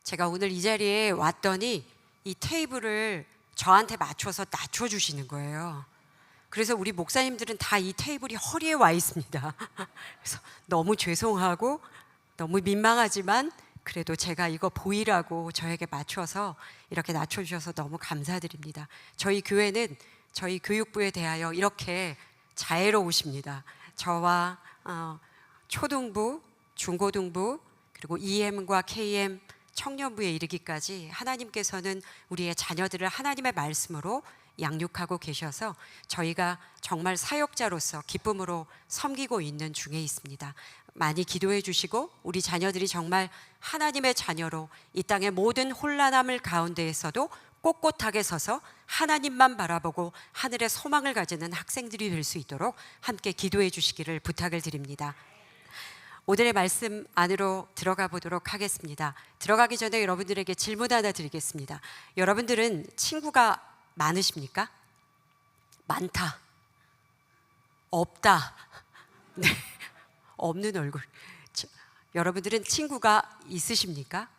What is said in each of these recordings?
제가 오늘 이 자리에 왔더니 이 테이블을 저한테 맞춰서 낮춰주시는 거예요. 그래서 우리 목사님들은 다 이 테이블이 허리에 와 있습니다. 그래서 너무 죄송하고 너무 민망하지만 그래도 제가 이거 보이라고 저에게 맞춰서 이렇게 낮춰주셔서 너무 감사드립니다. 저희 교회는 저희 교육부에 대하여 이렇게 자애로우십니다. 저와 초등부, 중고등부, 그리고 EM과 KM, 청년부에 이르기까지 하나님께서는 우리의 자녀들을 하나님의 말씀으로 양육하고 계셔서 저희가 정말 사역자로서 기쁨으로 섬기고 있는 중에 있습니다. 많이 기도해 주시고 우리 자녀들이 정말 하나님의 자녀로 이 땅의 모든 혼란함을 가운데에서도 꼿꼿하게 서서 하나님만 바라보고 하늘의 소망을 가지는 학생들이 될 수 있도록 함께 기도해 주시기를 부탁을 드립니다. 오늘의 말씀 안으로 들어가 보도록 하겠습니다. 들어가기 전에 여러분들에게 질문 하나 드리겠습니다. 여러분들은 친구가 많으십니까? 많다. 없다. 네. 없는 얼굴. 여러분들은 친구가 있으십니까?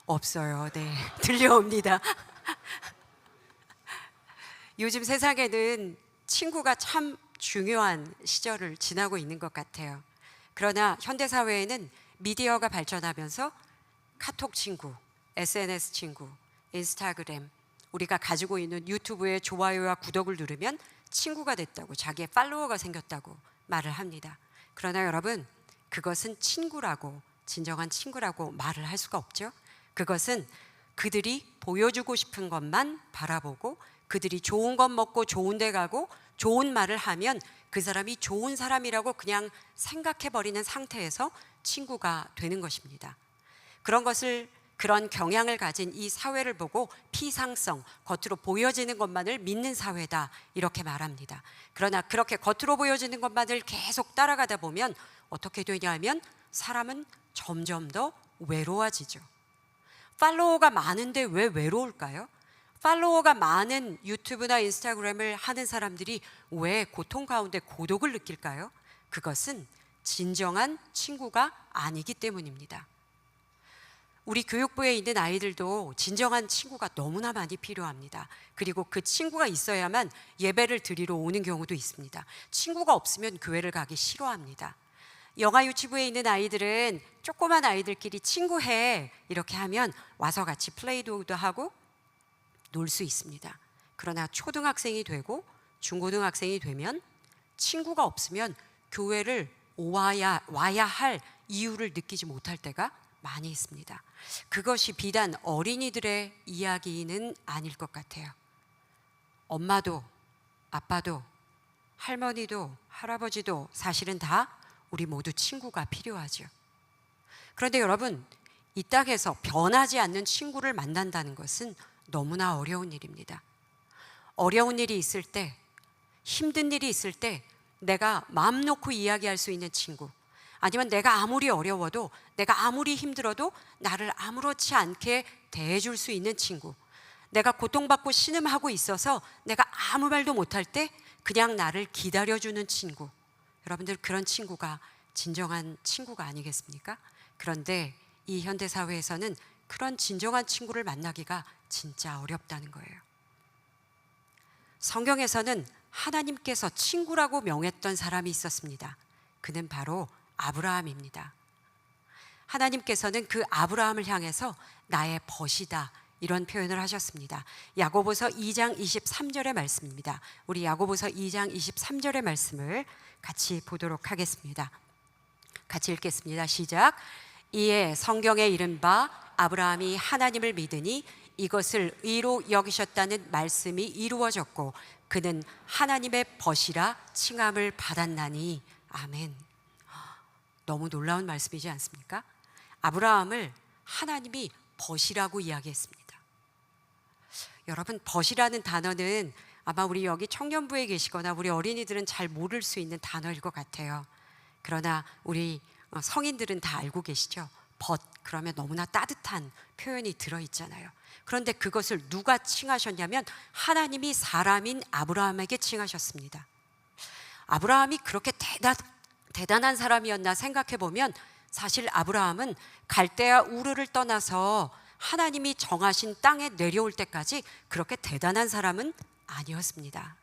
없어요. 네. 들려옵니다. 요즘 세상에는 친구가 참 중요한 시절을 지나고 있는 것 같아요. 그러나 현대사회에는 미디어가 발전하면서 카톡 친구, SNS 친구, 인스타그램, 우리가 가지고 있는 유튜브에 좋아요와 구독을 누르면 친구가 됐다고, 자기의 팔로워가 생겼다고 말을 합니다. 그러나 여러분, 그것은 친구라고, 진정한 친구라고 말을 할 수가 없죠. 그것은 그들이 보여주고 싶은 것만 바라보고 그들이 좋은 것 먹고 좋은 데 가고 좋은 말을 하면 그 사람이 좋은 사람이라고 그냥 생각해버리는 상태에서 친구가 되는 것입니다. 그런 경향을 가진 이 사회를 보고 피상성, 겉으로 보여지는 것만을 믿는 사회다 이렇게 말합니다. 그러나 그렇게 겉으로 보여지는 것만을 계속 따라가다 보면 어떻게 되냐면 사람은 점점 더 외로워지죠. 팔로워가 많은데 왜 외로울까요? 팔로워가 많은 유튜브나 인스타그램을 하는 사람들이 왜 고통 가운데 고독을 느낄까요? 그것은 진정한 친구가 아니기 때문입니다. 우리 교육부에 있는 아이들도 진정한 친구가 너무나 많이 필요합니다. 그리고 그 친구가 있어야만 예배를 드리러 오는 경우도 있습니다. 친구가 없으면 교회를 가기 싫어합니다. 영아 유치부에 있는 아이들은 조그만 아이들끼리 친구해 이렇게 하면 와서 같이 플레이도우도 하고 놀 수 있습니다. 그러나 초등학생이 되고 중고등학생이 되면 친구가 없으면 교회를 와야 할 이유를 느끼지 못할 때가 많이 있습니다. 그것이 비단 어린이들의 이야기는 아닐 것 같아요. 엄마도 아빠도 할머니도 할아버지도 사실은 다 우리 모두 친구가 필요하죠. 그런데 여러분, 이 땅에서 변하지 않는 친구를 만난다는 것은 너무나 어려운 일입니다. 어려운 일이 있을 때, 힘든 일이 있을 때 내가 마음 놓고 이야기할 수 있는 친구, 아니면 내가 아무리 어려워도, 내가 아무리 힘들어도 나를 아무렇지 않게 대해줄 수 있는 친구, 내가 고통받고 신음하고 있어서 내가 아무 말도 못할 때 그냥 나를 기다려주는 친구, 여러분들 그런 친구가 진정한 친구가 아니겠습니까? 그런데 이 현대사회에서는 그런 진정한 친구를 만나기가 진짜 어렵다는 거예요. 성경에서는 하나님께서 친구라고 명했던 사람이 있었습니다. 그는 바로 아브라함입니다. 하나님께서는 그 아브라함을 향해서 나의 벗이다 이런 표현을 하셨습니다. 야고보서 2장 23절의 말씀입니다. 우리 야고보서 2장 23절의 말씀을 같이 보도록 하겠습니다. 같이 읽겠습니다. 시작. 이에 성경에 이른 바 아브라함이 하나님을 믿으니 이것을 의로 여기셨다는 말씀이 이루어졌고 그는 하나님의 벗이라 칭함을 받았나니. 아멘. 너무 놀라운 말씀이지 않습니까? 아브라함을 하나님이 벗이라고 이야기했습니다. 여러분, 벗이라는 단어는 아마 우리 여기 청년부에 계시거나 우리 어린이들은 잘 모를 수 있는 단어일 것 같아요. 그러나 우리 성인들은 다 알고 계시죠? 벗, 그러면 너무나 따뜻한 표현이 들어있잖아요. 그런데 그것을 누가 칭하셨냐면 하나님이 사람인 아브라함에게 칭하셨습니다. 아브라함이 그렇게 대단한 사람이었나 생각해 보면 사실 아브라함은 갈대아 우르를 떠나서 하나님이 정하신 땅에 내려올 때까지 그렇게 대단한 사람은 아니었습니다.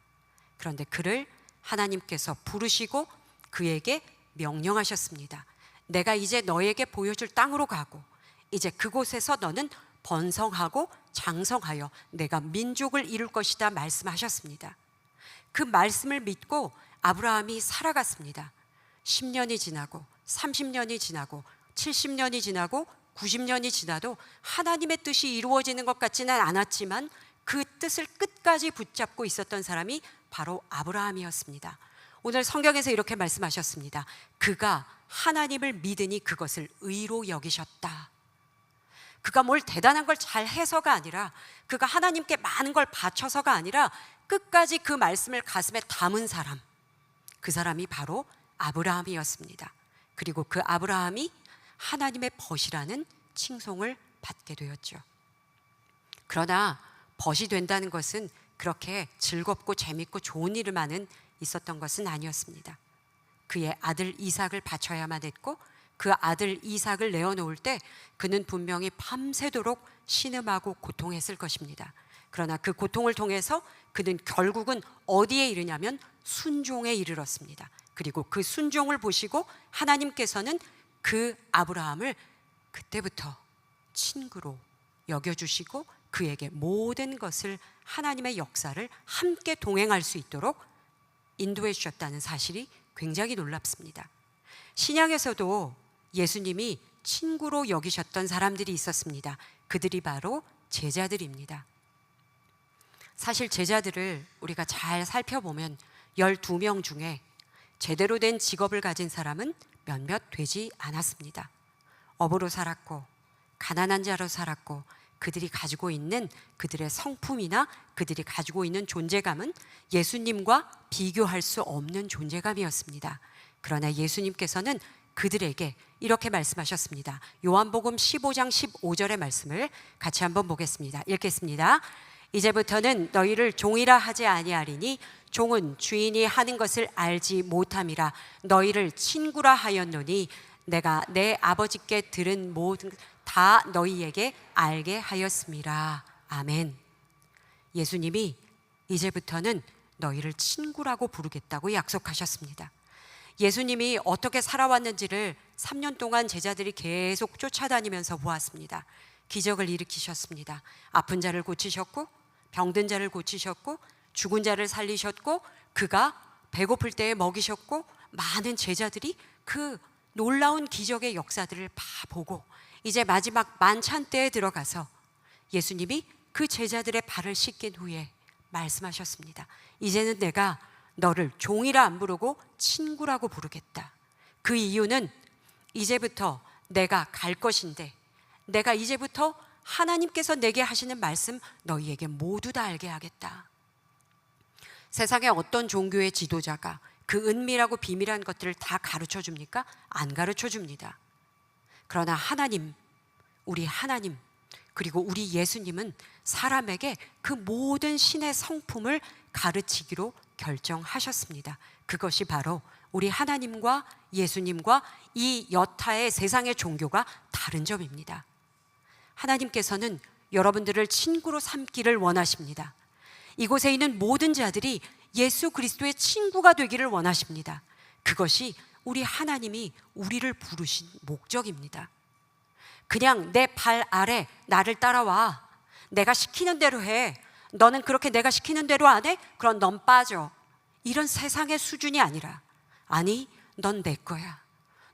그런데 그를 하나님께서 부르시고 그에게 명령하셨습니다. 내가 이제 너에게 보여줄 땅으로 가고 이제 그곳에서 너는 번성하고 장성하여 내가 민족을 이룰 것이다 말씀하셨습니다. 그 말씀을 믿고 아브라함이 살아갔습니다. 10년이 지나고 30년이 지나고 70년이 지나고 90년이 지나도 하나님의 뜻이 이루어지는 것 같지는 않았지만 그 뜻을 끝까지 붙잡고 있었던 사람이 바로 아브라함이었습니다. 오늘 성경에서 이렇게 말씀하셨습니다. 그가 하나님을 믿으니 그것을 의로 여기셨다. 그가 뭘 대단한 걸 잘 해서가 아니라, 그가 하나님께 많은 걸 바쳐서가 아니라 끝까지 그 말씀을 가슴에 담은 사람, 그 사람이 바로 아브라함이었습니다. 그리고 그 아브라함이 하나님의 벗이라는 칭송을 받게 되었죠. 그러나 벗이 된다는 것은 그렇게 즐겁고 재밌고 좋은 일만은 있었던 것은 아니었습니다. 그의 아들 이삭을 바쳐야만 했고 그 아들 이삭을 내어놓을 때 그는 분명히 밤새도록 신음하고 고통했을 것입니다. 그러나 그 고통을 통해서 그는 결국은 어디에 이르냐면 순종에 이르렀습니다. 그리고 그 순종을 보시고 하나님께서는 그 아브라함을 그때부터 친구로 여겨주시고 그에게 모든 것을, 하나님의 역사를 함께 동행할 수 있도록 인도해 주셨다는 사실이 굉장히 놀랍습니다. 신약에서도 예수님이 친구로 여기셨던 사람들이 있었습니다. 그들이 바로 제자들입니다. 사실 제자들을 우리가 잘 살펴보면 12명 중에 제대로 된 직업을 가진 사람은 몇몇 되지 않았습니다. 어부로 살았고 가난한 자로 살았고 그들이 가지고 있는 그들의 성품이나 그들이 가지고 있는 존재감은 예수님과 비교할 수 없는 존재감이었습니다. 그러나 예수님께서는 그들에게 이렇게 말씀하셨습니다. 요한복음 15장 15절의 말씀을 같이 한번 보겠습니다. 읽겠습니다. 이제부터는 너희를 종이라 하지 아니하리니 종은 주인이 하는 것을 알지 못함이라 너희를 친구라 하였노니 내가 내 아버지께 들은 모든 다 너희에게 알게 하였음이라. 아멘. 예수님이 이제부터는 너희를 친구라고 부르겠다고 약속하셨습니다. 예수님이 어떻게 살아왔는지를 3년 동안 제자들이 계속 쫓아다니면서 보았습니다. 기적을 일으키셨습니다. 아픈 자를 고치셨고 병든 자를 고치셨고 죽은 자를 살리셨고 그가 배고플 때에 먹이셨고 많은 제자들이 그 놀라운 기적의 역사들을 보고 이제 마지막 만찬 때에 들어가서 예수님이 그 제자들의 발을 씻긴 후에 말씀하셨습니다. 이제는 내가 너를 종이라 안 부르고 친구라고 부르겠다. 그 이유는 이제부터 내가 갈 것인데 내가 이제부터 하나님께서 내게 하시는 말씀 너희에게 모두 다 알게 하겠다. 세상에 어떤 종교의 지도자가 그 은밀하고 비밀한 것들을 다 가르쳐 줍니까? 안 가르쳐 줍니다. 그러나 하나님, 우리 하나님 그리고 우리 예수님은 사람에게 그 모든 신의 성품을 가르치기로 결정하셨습니다. 그것이 바로 우리 하나님과 예수님과 이 여타의 세상의 종교가 다른 점입니다. 하나님께서는 여러분들을 친구로 삼기를 원하십니다. 이곳에 있는 모든 자들이 예수 그리스도의 친구가 되기를 원하십니다. 그것이 우리 하나님이 우리를 부르신 목적입니다. 그냥 내 발 아래 나를 따라와. 내가 시키는 대로 해. 너는 그렇게 내가 시키는 대로 안 해? 그럼 넌 빠져. 이런 세상의 수준이 아니라, 아니, 넌 내 거야.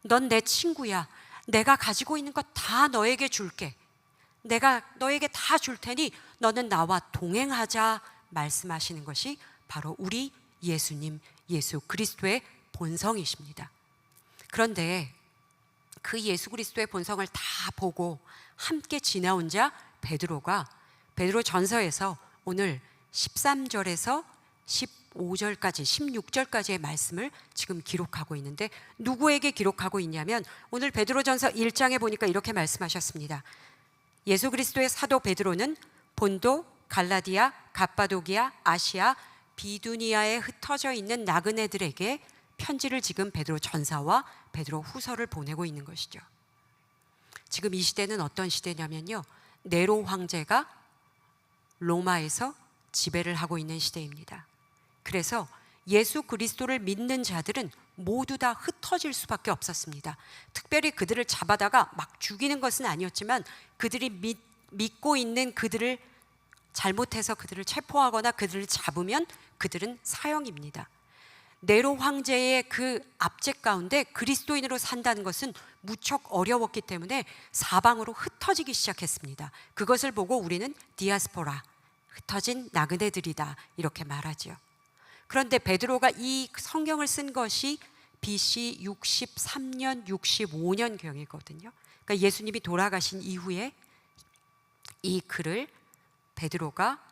넌 내 친구야. 내가 가지고 있는 것 다 너에게 줄게. 내가 너에게 다 줄 테니 너는 나와 동행하자 말씀하시는 것이 바로 우리 예수님, 예수 그리스도의 본성이십니다. 그런데 그 예수 그리스도의 본성을 다 보고 함께 지나온 자 베드로가 베드로 전서에서 오늘 13절에서 15절까지 16절까지의 말씀을 지금 기록하고 있는데 누구에게 기록하고 있냐면 오늘 베드로전서 1장에 보니까 이렇게 말씀하셨습니다. 예수 그리스도의 사도 베드로는 본도, 갈라디아, 갑바도기아, 아시아, 비두니아에 흩어져 있는 나그네들에게 편지를 지금 베드로 전서와 베드로 후서를 보내고 있는 것이죠. 지금 이 시대는 어떤 시대냐면요, 네로 황제가 로마에서 지배를 하고 있는 시대입니다. 그래서 예수 그리스도를 믿는 자들은 모두 다 흩어질 수밖에 없었습니다. 특별히 그들을 잡아다가 막 죽이는 것은 아니었지만 그들이 믿고 있는 그들을 잘못해서 그들을 체포하거나 그들을 잡으면 그들은 사형입니다. 네로 황제의 그 압제 가운데 그리스도인으로 산다는 것은 무척 어려웠기 때문에 사방으로 흩어지기 시작했습니다. 그것을 보고 우리는 디아스포라, 흩어진 나그네들이다, 이렇게 말하죠. 그런데 베드로가 이 성경을 쓴 것이 BC 63년, 65년경이거든요. 그러니까 예수님이 돌아가신 이후에 이 글을 베드로가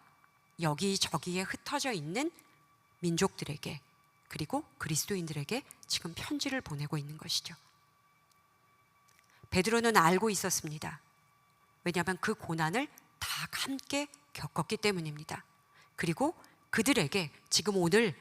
여기저기에 흩어져 있는 민족들에게, 그리고 그리스도인들에게 지금 편지를 보내고 있는 것이죠. 베드로는 알고 있었습니다. 왜냐하면 그 고난을 다 함께 겪었기 때문입니다. 그리고 그들에게 지금 오늘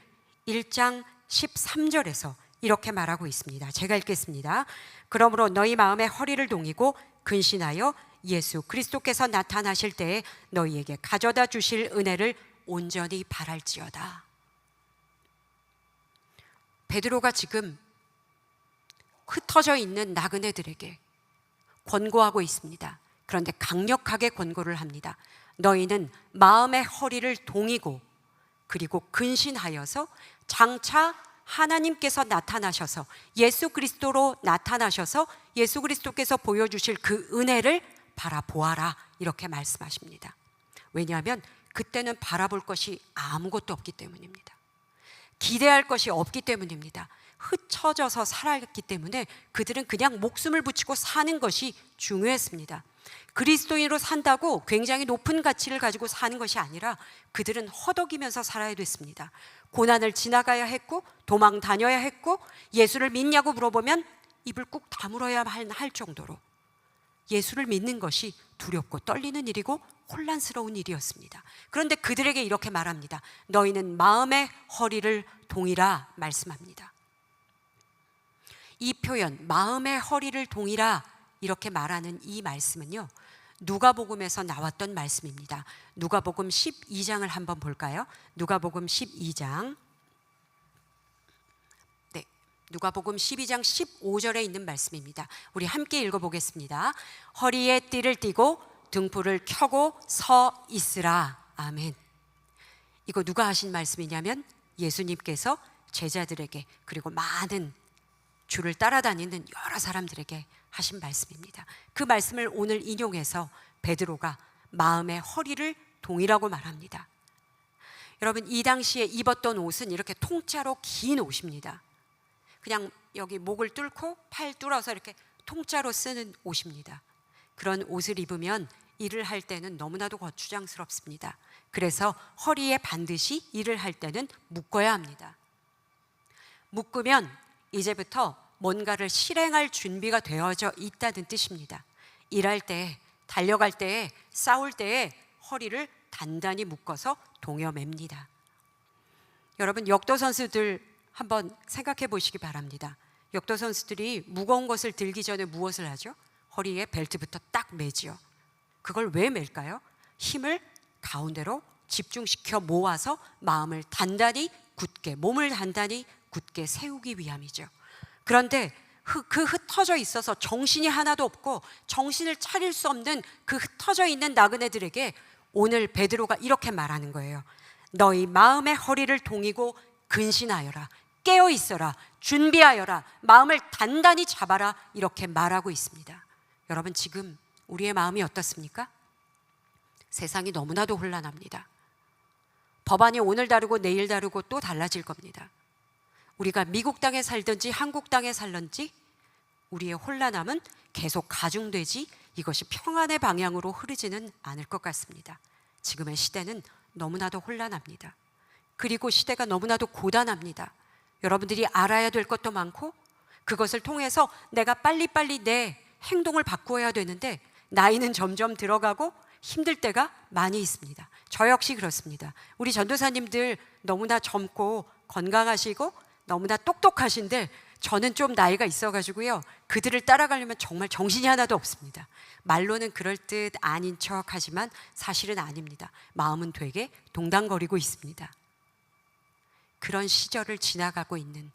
1장 13절에서 이렇게 말하고 있습니다. 제가 읽겠습니다. 그러므로 너희 마음의 허리를 동이고 근신하여 예수 그리스도께서 나타나실 때에 너희에게 가져다 주실 은혜를 온전히 바랄지어다. 베드로가 지금 흩어져 있는 나그네들에게 권고하고 있습니다. 그런데 강력하게 권고를 합니다. 너희는 마음의 허리를 동이고 그리고 근신하여서 장차 하나님께서 나타나셔서 예수 그리스도로 나타나셔서 예수 그리스도께서 보여주실 그 은혜를 바라보아라, 이렇게 말씀하십니다. 왜냐하면 그때는 바라볼 것이 아무것도 없기 때문입니다. 기대할 것이 없기 때문입니다. 흩어져서 살았기 때문에 그들은 그냥 목숨을 붙이고 사는 것이 중요했습니다. 그리스도인으로 산다고 굉장히 높은 가치를 가지고 사는 것이 아니라 그들은 허덕이면서 살아야 됐습니다. 고난을 지나가야 했고 도망 다녀야 했고 예수를 믿냐고 물어보면 입을 꾹 다물어야 할 정도로 예수를 믿는 것이 두렵고 떨리는 일이고 혼란스러운 일이었습니다. 그런데 그들에게 이렇게 말합니다. 너희는 마음의 허리를 동이라 말씀합니다. 이 표현, 마음의 허리를 동이라, 이렇게 말하는 이 말씀은요, 누가복음에서 나왔던 말씀입니다. 누가복음 12장을 한번 볼까요? 누가복음 12장. 네, 누가복음 12장 15절에 있는 말씀입니다. 우리 함께 읽어보겠습니다. 허리에 띠를 띠고 등불을 켜고 서 있으라. 아멘. 이거 누가 하신 말씀이냐면 예수님께서 제자들에게, 그리고 많은 주를 따라다니는 여러 사람들에게 하신 말씀입니다. 그 말씀을 오늘 인용해서 베드로가 마음의 허리를 동이라고 말합니다. 여러분, 이 당시에 입었던 옷은 이렇게 통짜로 긴 옷입니다. 그냥 여기 목을 뚫고 팔 뚫어서 이렇게 통짜로 쓰는 옷입니다. 그런 옷을 입으면 일을 할 때는 너무나도 거추장스럽습니다. 그래서 허리에 반드시 일을 할 때는 묶어야 합니다. 묶으면 이제부터 뭔가를 실행할 준비가 되어져 있다는 뜻입니다. 일할 때, 달려갈 때, 싸울 때에 허리를 단단히 묶어서 동여맵니다. 여러분, 역도 선수들 한번 생각해 보시기 바랍니다. 역도 선수들이 무거운 것을 들기 전에 무엇을 하죠? 허리에 벨트부터 딱 매지요. 그걸 왜 맬까요? 힘을 가운데로 집중시켜 모아서 마음을 단단히 굳게, 몸을 단단히 굳게 세우기 위함이죠. 그런데 그 흩어져 있어서 정신이 하나도 없고 정신을 차릴 수 없는 그 흩어져 있는 나그네들에게 오늘 베드로가 이렇게 말하는 거예요. 너희 마음의 허리를 동이고 근신하여라, 깨어 있어라, 준비하여라, 마음을 단단히 잡아라, 이렇게 말하고 있습니다. 여러분, 지금 우리의 마음이 어떻습니까? 세상이 너무나도 혼란합니다. 법안이 오늘 다르고 내일 다르고 또 달라질 겁니다. 우리가 미국 땅에 살든지 한국 땅에 살든지 우리의 혼란함은 계속 가중되지 이것이 평안의 방향으로 흐르지는 않을 것 같습니다. 지금의 시대는 너무나도 혼란합니다. 그리고 시대가 너무나도 고단합니다. 여러분들이 알아야 될 것도 많고 그것을 통해서 내가 빨리빨리 내 행동을 바꾸어야 되는데 나이는 점점 들어가고 힘들 때가 많이 있습니다. 저 역시 그렇습니다. 우리 전도사님들 너무나 젊고 건강하시고 너무나 똑똑하신데 저는 좀 나이가 있어가지고요, 그들을 따라가려면 정말 정신이 하나도 없습니다. 말로는 그럴 듯 아닌 척하지만 사실은 아닙니다. 마음은 되게 동당거리고 있습니다. 그런 시절을 지나가고 있는,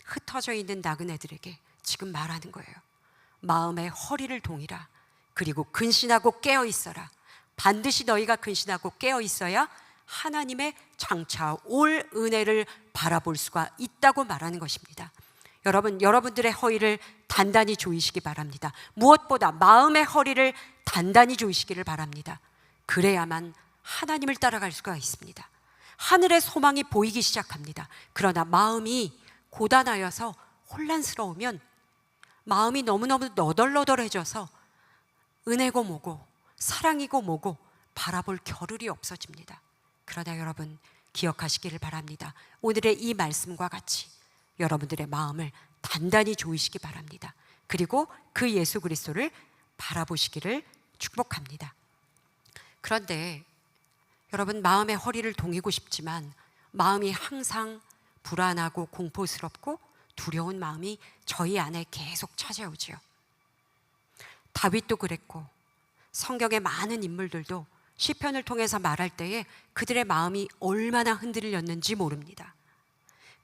흩어져 있는 나그네들에게 지금 말하는 거예요. 마음의 허리를 동이라. 그리고 근신하고 깨어 있어라. 반드시 너희가 근신하고 깨어 있어야 하나님의 장차 올 은혜를 바라볼 수가 있다고 말하는 것입니다. 여러분, 여러분들의 허리를 단단히 조이시기 바랍니다. 무엇보다 마음의 허리를 단단히 조이시기를 바랍니다. 그래야만 하나님을 따라갈 수가 있습니다. 하늘의 소망이 보이기 시작합니다. 그러나 마음이 고단하여서 혼란스러우면, 마음이 너무너무 너덜너덜해져서 은혜고 뭐고 사랑이고 뭐고 바라볼 겨를이 없어집니다. 그러나 여러분, 기억하시기를 바랍니다. 오늘의 이 말씀과 같이 여러분들의 마음을 단단히 조이시기 바랍니다. 그리고 그 예수 그리스도를 바라보시기를 축복합니다. 그런데 여러분, 마음의 허리를 동이고 싶지만 마음이 항상 불안하고 공포스럽고 두려운 마음이 저희 안에 계속 찾아오지요. 다윗도 그랬고 성경의 많은 인물들도 시편을 통해서 말할 때에 그들의 마음이 얼마나 흔들렸는지 모릅니다.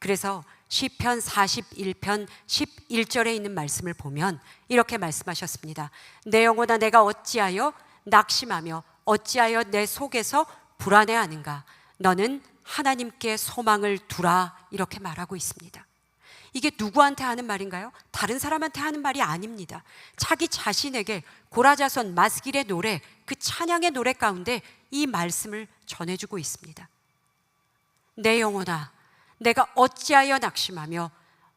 그래서 시편 41편 11절에 있는 말씀을 보면 이렇게 말씀하셨습니다. 내 영혼아, 내가 어찌하여 낙심하며 어찌하여 내 속에서 불안해하는가? 너는 하나님께 소망을 두라. 이렇게 말하고 있습니다. 이게 누구한테 하는 말인가요? 다른 사람한테 하는 말이 아닙니다. 자기 자신에게 고라자손 마스길의 노래, 그 찬양의 노래 가운데 이 말씀을 전해주고 있습니다. 내 영혼아, 내가 어찌하여 낙심하며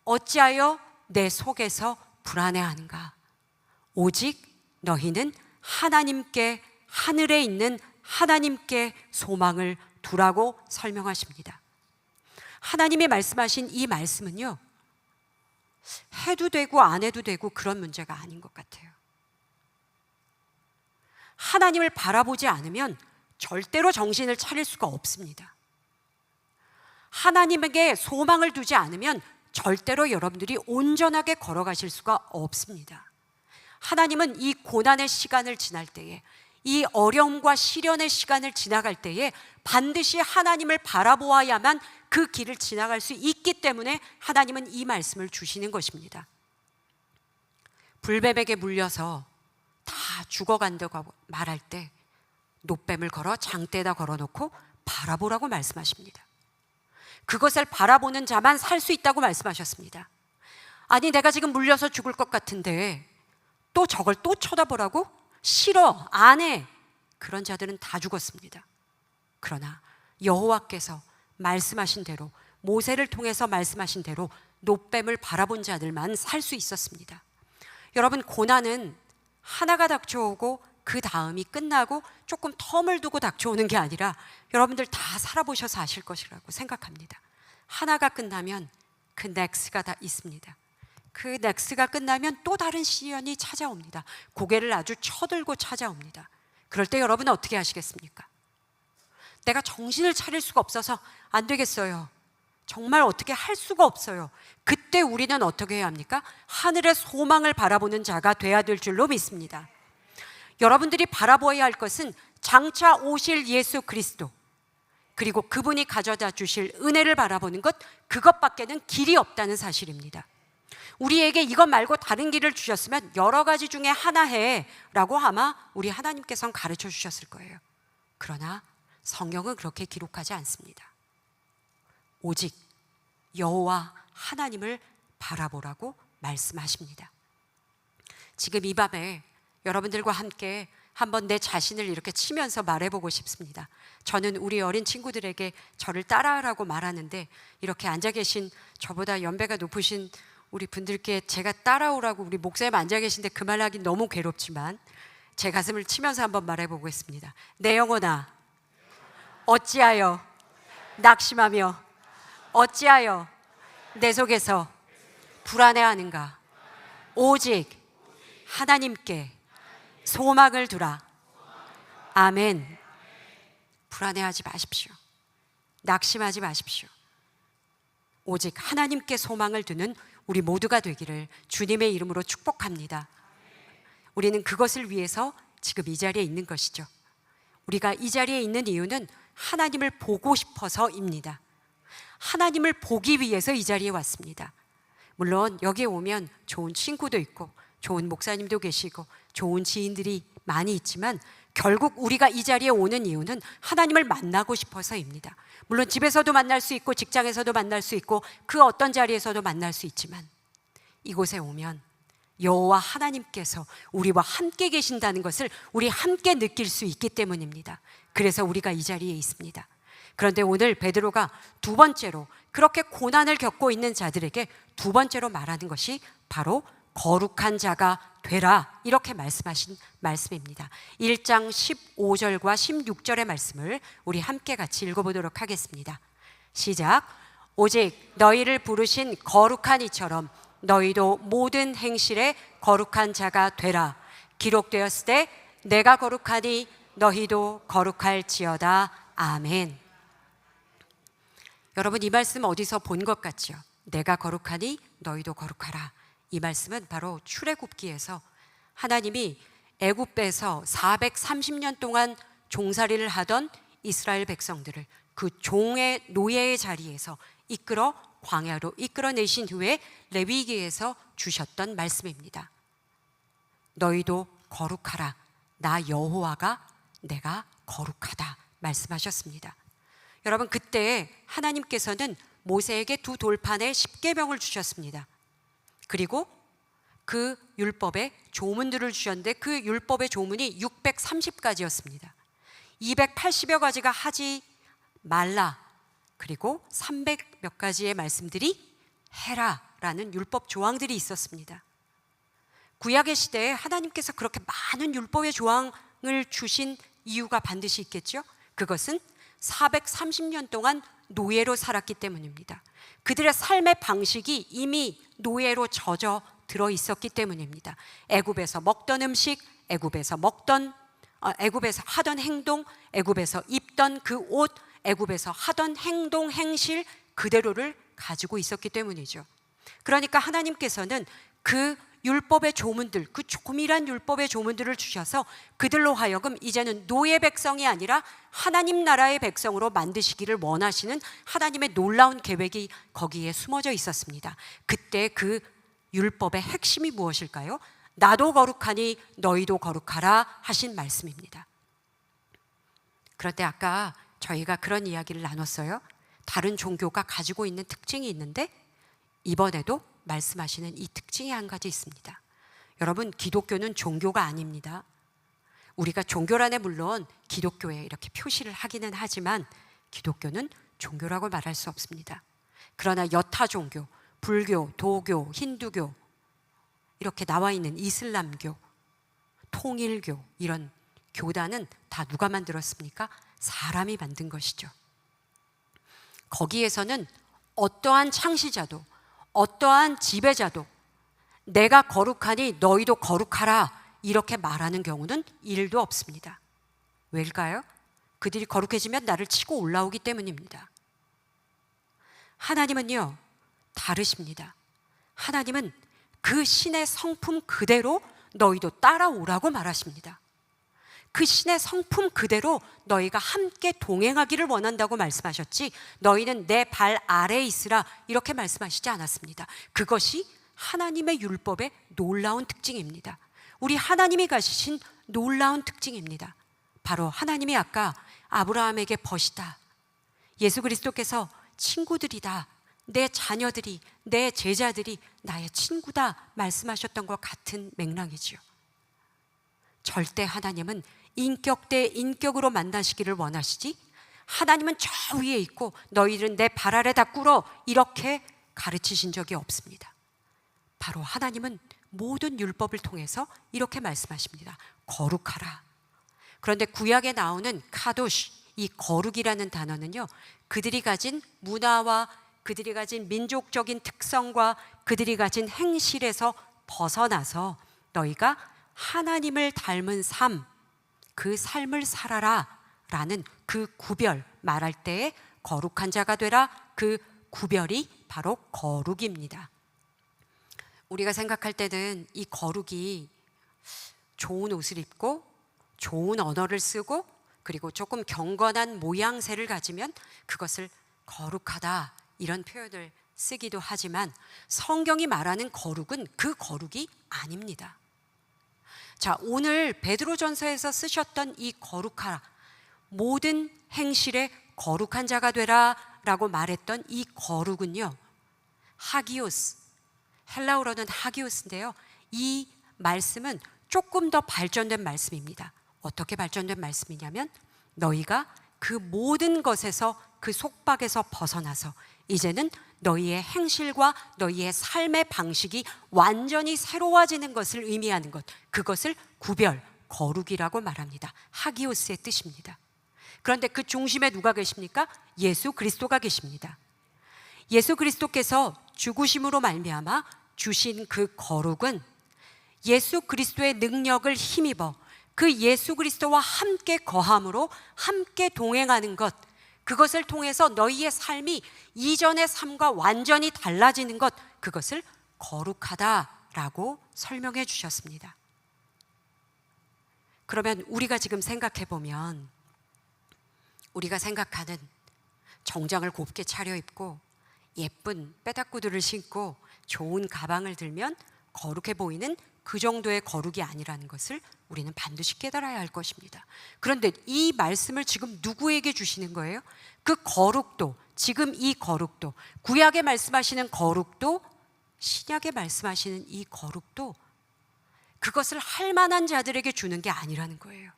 어찌하여 내 속에서 불안해하는가? 오직 너희는 하나님께, 하늘에 있는 하나님께 소망을 두라고 설명하십니다. 하나님이 말씀하신 이 말씀은요, 해도 되고 안 해도 되고 그런 문제가 아닌 것 같아요. 하나님을 바라보지 않으면 절대로 정신을 차릴 수가 없습니다. 하나님에게 소망을 두지 않으면 절대로 여러분들이 온전하게 걸어가실 수가 없습니다. 하나님은 이 고난의 시간을 지날 때에, 이 어려움과 시련의 시간을 지나갈 때에 반드시 하나님을 바라보아야만 그 길을 지나갈 수 있기 때문에 하나님은 이 말씀을 주시는 것입니다. 불뱀에게 물려서 다 죽어간다고 말할 때 놋뱀을 걸어 장대에다 걸어놓고 바라보라고 말씀하십니다. 그것을 바라보는 자만 살 수 있다고 말씀하셨습니다. 아니, 내가 지금 물려서 죽을 것 같은데 또 저걸 또 쳐다보라고? 싫어, 안 해. 그런 자들은 다 죽었습니다. 그러나 여호와께서 말씀하신 대로, 모세를 통해서 말씀하신 대로 놋뱀을 바라본 자들만 살 수 있었습니다. 여러분, 고난은 하나가 닥쳐오고 그 다음이 끝나고 조금 텀을 두고 닥쳐오는 게 아니라 여러분들 다 살아보셔서 아실 것이라고 생각합니다. 하나가 끝나면 그 넥스트가 다 있습니다. 그 넥스트가 끝나면 또 다른 시련이 찾아옵니다. 고개를 아주 쳐들고 찾아옵니다. 그럴 때 여러분은 어떻게 하시겠습니까? 내가 정신을 차릴 수가 없어서 안 되겠어요. 정말 어떻게 할 수가 없어요. 그때 우리는 어떻게 해야 합니까? 하늘의 소망을 바라보는 자가 돼야 될 줄로 믿습니다. 여러분들이 바라보아야 할 것은 장차 오실 예수 그리스도, 그리고 그분이 가져다 주실 은혜를 바라보는 것, 그것밖에는 길이 없다는 사실입니다. 우리에게 이것 말고 다른 길을 주셨으면 여러 가지 중에 하나 해 라고 아마 우리 하나님께서는 가르쳐 주셨을 거예요. 그러나 성경은 그렇게 기록하지 않습니다. 오직 여호와 하나님을 바라보라고 말씀하십니다. 지금 이 밤에 여러분들과 함께 한번 내 자신을 이렇게 치면서 말해보고 싶습니다. 저는 우리 어린 친구들에게 저를 따라하라고 말하는데, 이렇게 앉아 계신 저보다 연배가 높으신 우리 분들께 제가 따라오라고, 우리 목사님 앉아 계신데 그 말 하긴 너무 괴롭지만 제 가슴을 치면서 한번 말해보겠습니다. 내 영혼아, 어찌하여 낙심하며 어찌하여 내 속에서 불안해하는가? 오직 하나님께 소망을 두라. 아멘. 불안해하지 마십시오. 낙심하지 마십시오. 오직 하나님께 소망을 두는 우리 모두가 되기를 주님의 이름으로 축복합니다. 우리는 그것을 위해서 지금 이 자리에 있는 것이죠. 우리가 이 자리에 있는 이유는 하나님을 보고 싶어서입니다. 하나님을 보기 위해서 이 자리에 왔습니다. 물론 여기에 오면 좋은 친구도 있고 좋은 목사님도 계시고 좋은 지인들이 많이 있지만 결국 우리가 이 자리에 오는 이유는 하나님을 만나고 싶어서입니다. 물론 집에서도 만날 수 있고 직장에서도 만날 수 있고 그 어떤 자리에서도 만날 수 있지만 이곳에 오면 여호와 하나님께서 우리와 함께 계신다는 것을 우리 함께 느낄 수 있기 때문입니다. 그래서 우리가 이 자리에 있습니다. 그런데 오늘 베드로가 두 번째로 그렇게 고난을 겪고 있는 자들에게 두 번째로 말하는 것이 바로 거룩한 자가 되라, 이렇게 말씀하신 말씀입니다. 1장 15절과 16절의 말씀을 우리 함께 같이 읽어보도록 하겠습니다. 시작. 오직 너희를 부르신 거룩한 이처럼 너희도 모든 행실에 거룩한 자가 되라. 기록되었을 때 내가 거룩하니 너희도 거룩할지어다. 아멘. 여러분, 이 말씀 어디서 본 것 같죠? 내가 거룩하니 너희도 거룩하라. 이 말씀은 바로 출애굽기에서 하나님이 애굽에서 430년 동안 종살이를 하던 이스라엘 백성들을 그 종의 노예의 자리에서 이끌어 광야로 이끌어내신 후에 레위기에서 주셨던 말씀입니다. 너희도 거룩하라. 나 여호와가 내가 거룩하다 말씀하셨습니다. 여러분, 그때 하나님께서는 모세에게 두 돌판에 십계명을 주셨습니다. 그리고 그 율법의 조문들을 주셨는데 그 율법의 조문이 630가지였습니다. 280여 가지가 하지 말라, 그리고 300 몇 가지의 말씀들이 해라라는 율법 조항들이 있었습니다. 구약의 시대에 하나님께서 그렇게 많은 율법의 조항을 주신 이유가 반드시 있겠죠. 그것은 430년 동안 노예로 살았기 때문입니다. 그들의 삶의 방식이 이미 노예로 젖어 들어 있었기 때문입니다. 애굽에서 먹던 음식, 애굽에서 하던 행동, 애굽에서 입던 그 옷, 애굽에서 하던 행동, 행실 그대로를 가지고 있었기 때문이죠. 그러니까 하나님께서는 그 율법의 조문들, 그 조금이란 율법의 조문들을 주셔서 그들로 하여금 이제는 노예 백성이 아니라 하나님 나라의 백성으로 만드시기를 원하시는 하나님의 놀라운 계획이 거기에 숨어져 있었습니다. 그때 그 율법의 핵심이 무엇일까요? 나도 거룩하니 너희도 거룩하라 하신 말씀입니다. 그런데 아까 저희가 그런 이야기를 나눴어요. 다른 종교가 가지고 있는 특징이 있는데 이번에도 말씀하시는 이 특징이 한 가지 있습니다. 여러분, 기독교는 종교가 아닙니다. 우리가 종교란에 물론 기독교에 이렇게 표시를 하기는 하지만 기독교는 종교라고 말할 수 없습니다. 그러나 여타 종교, 불교, 도교, 힌두교, 이렇게 나와 있는 이슬람교, 통일교, 이런 교단은 다 누가 만들었습니까? 사람이 만든 것이죠. 거기에서는 어떠한 창시자도 어떠한 지배자도 내가 거룩하니 너희도 거룩하라 이렇게 말하는 경우는 1도 없습니다. 왜일까요? 그들이 거룩해지면 나를 치고 올라오기 때문입니다. 하나님은요, 다르십니다. 하나님은 그 신의 성품 그대로 너희도 따라오라고 말하십니다. 그 신의 성품 그대로 너희가 함께 동행하기를 원한다고 말씀하셨지, 너희는 내 발 아래에 있으라 이렇게 말씀하시지 않았습니다. 그것이 하나님의 율법의 놀라운 특징입니다. 우리 하나님이 가지신 놀라운 특징입니다. 바로 하나님이 아까 아브라함에게 벗이다, 예수 그리스도께서 친구들이다, 내 자녀들이, 내 제자들이 나의 친구다 말씀하셨던 것 같은 맥락이지요. 절대 하나님은 인격 대 인격으로 만나시기를 원하시지, 하나님은 저 위에 있고 너희들은 내 발 아래다 꿇어 이렇게 가르치신 적이 없습니다. 바로 하나님은 모든 율법을 통해서 이렇게 말씀하십니다. 거룩하라. 그런데 구약에 나오는 카도시, 이 거룩이라는 단어는요, 그들이 가진 문화와 그들이 가진 민족적인 특성과 그들이 가진 행실에서 벗어나서 너희가 하나님을 닮은 삶, 그 삶을 살아라 라는 그 구별, 말할 때에 거룩한 자가 되라, 그 구별이 바로 거룩입니다. 우리가 생각할 때는 이 거룩이 좋은 옷을 입고 좋은 언어를 쓰고 그리고 조금 경건한 모양새를 가지면 그것을 거룩하다 이런 표현을 쓰기도 하지만 성경이 말하는 거룩은 그 거룩이 아닙니다. 자, 오늘 베드로전서에서 쓰셨던 이 거룩하라, 모든 행실에 거룩한 자가 되라 라고 말했던 이 거룩은요, 하기오스, 헬라어로는 하기오스인데요, 이 말씀은 조금 더 발전된 말씀입니다. 어떻게 발전된 말씀이냐면 너희가 그 모든 것에서 그 속박에서 벗어나서 이제는 너희의 행실과 너희의 삶의 방식이 완전히 새로워지는 것을 의미하는 것, 그것을 구별, 거룩이라고 말합니다. 하기오스의 뜻입니다. 그런데 그 중심에 누가 계십니까? 예수 그리스도가 계십니다. 예수 그리스도께서 죽으심으로 말미암아 주신 그 거룩은 예수 그리스도의 능력을 힘입어 그 예수 그리스도와 함께 거함으로 함께 동행하는 것, 그것을 통해서 너희의 삶이 이전의 삶과 완전히 달라지는 것, 그것을 거룩하다라고 설명해 주셨습니다. 그러면 우리가 지금 생각해 보면 우리가 생각하는 정장을 곱게 차려입고 예쁜 빼닥구두를 신고 좋은 가방을 들면 거룩해 보이는 그 정도의 거룩이 아니라는 것을 우리는 반드시 깨달아야 할 것입니다. 그런데 이 말씀을 지금 누구에게 주시는 거예요? 그 거룩도, 지금 이 거룩도, 구약에 말씀하시는 거룩도, 신약에 말씀하시는 이 거룩도 그것을 할 만한 자들에게 주는 게 아니라는 거예요.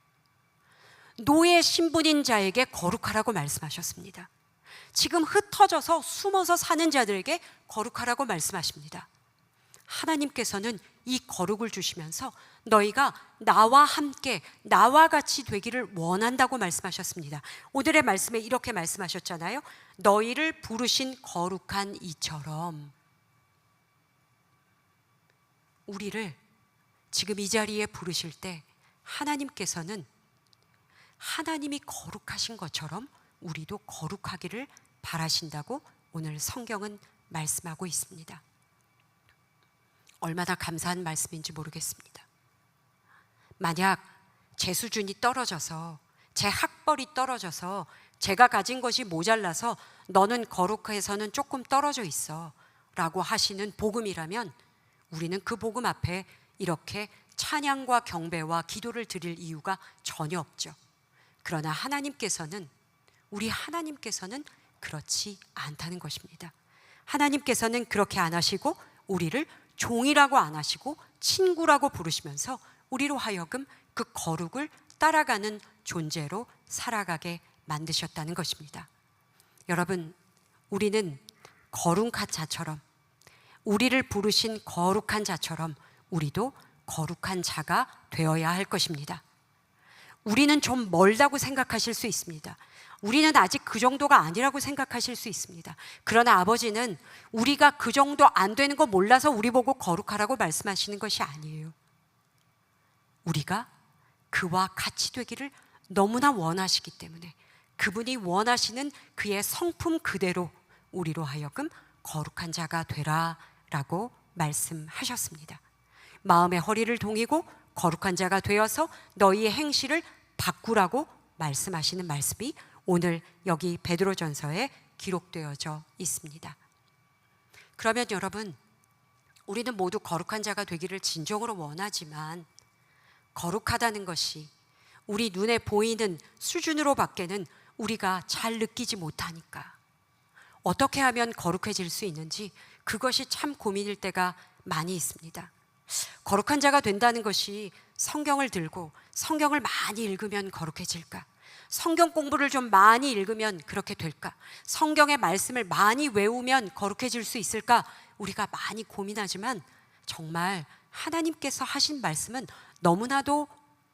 노예 신분인 자에게 거룩하라고 말씀하셨습니다. 지금 흩어져서 숨어서 사는 자들에게 거룩하라고 말씀하십니다. 하나님께서는 이 거룩을 주시면서 너희가 나와 함께 나와 같이 되기를 원한다고 말씀하셨습니다. 오늘의 말씀에 이렇게 말씀하셨잖아요. 너희를 부르신 거룩한 이처럼. 우리를 지금 이 자리에 부르실 때 하나님께서는 하나님이 거룩하신 것처럼 우리도 거룩하기를 바라신다고 오늘 성경은 말씀하고 있습니다. 얼마나 감사한 말씀인지 모르겠습니다. 만약 제 수준이 떨어져서, 제 학벌이 떨어져서, 제가 가진 것이 모자라서 너는 거룩해서는 조금 떨어져 있어 라고 하시는 복음이라면 우리는 그 복음 앞에 이렇게 찬양과 경배와 기도를 드릴 이유가 전혀 없죠. 그러나 하나님께서는, 우리 하나님께서는 그렇지 않다는 것입니다. 하나님께서는 그렇게 안 하시고 우리를 종이라고 안 하시고 친구라고 부르시면서 우리로 하여금 그 거룩을 따라가는 존재로 살아가게 만드셨다는 것입니다. 여러분, 우리는 거룩한 자처럼, 우리를 부르신 거룩한 자처럼 우리도 거룩한 자가 되어야 할 것입니다. 우리는 좀 멀다고 생각하실 수 있습니다. 우리는 아직 그 정도가 아니라고 생각하실 수 있습니다. 그러나 아버지는 우리가 그 정도 안 되는 거 몰라서 우리 보고 거룩하라고 말씀하시는 것이 아니에요. 우리가 그와 같이 되기를 너무나 원하시기 때문에 그분이 원하시는 그의 성품 그대로 우리로 하여금 거룩한 자가 되라라고 말씀하셨습니다. 마음의 허리를 동이고 거룩한 자가 되어서 너희의 행실을 바꾸라고 말씀하시는 말씀이 오늘 여기 베드로전서에 기록되어져 있습니다. 그러면 여러분, 우리는 모두 거룩한 자가 되기를 진정으로 원하지만 거룩하다는 것이 우리 눈에 보이는 수준으로 밖에는 우리가 잘 느끼지 못하니까 어떻게 하면 거룩해질 수 있는지 그것이 참 고민일 때가 많이 있습니다. 거룩한 자가 된다는 것이 성경을 들고 성경을 많이 읽으면 거룩해질까? 성경 공부를 좀 많이 읽으면 그렇게 될까? 성경의 말씀을 많이 외우면 거룩해질 수 있을까? 우리가 많이 고민하지만 정말 하나님께서 하신 말씀은 너무나도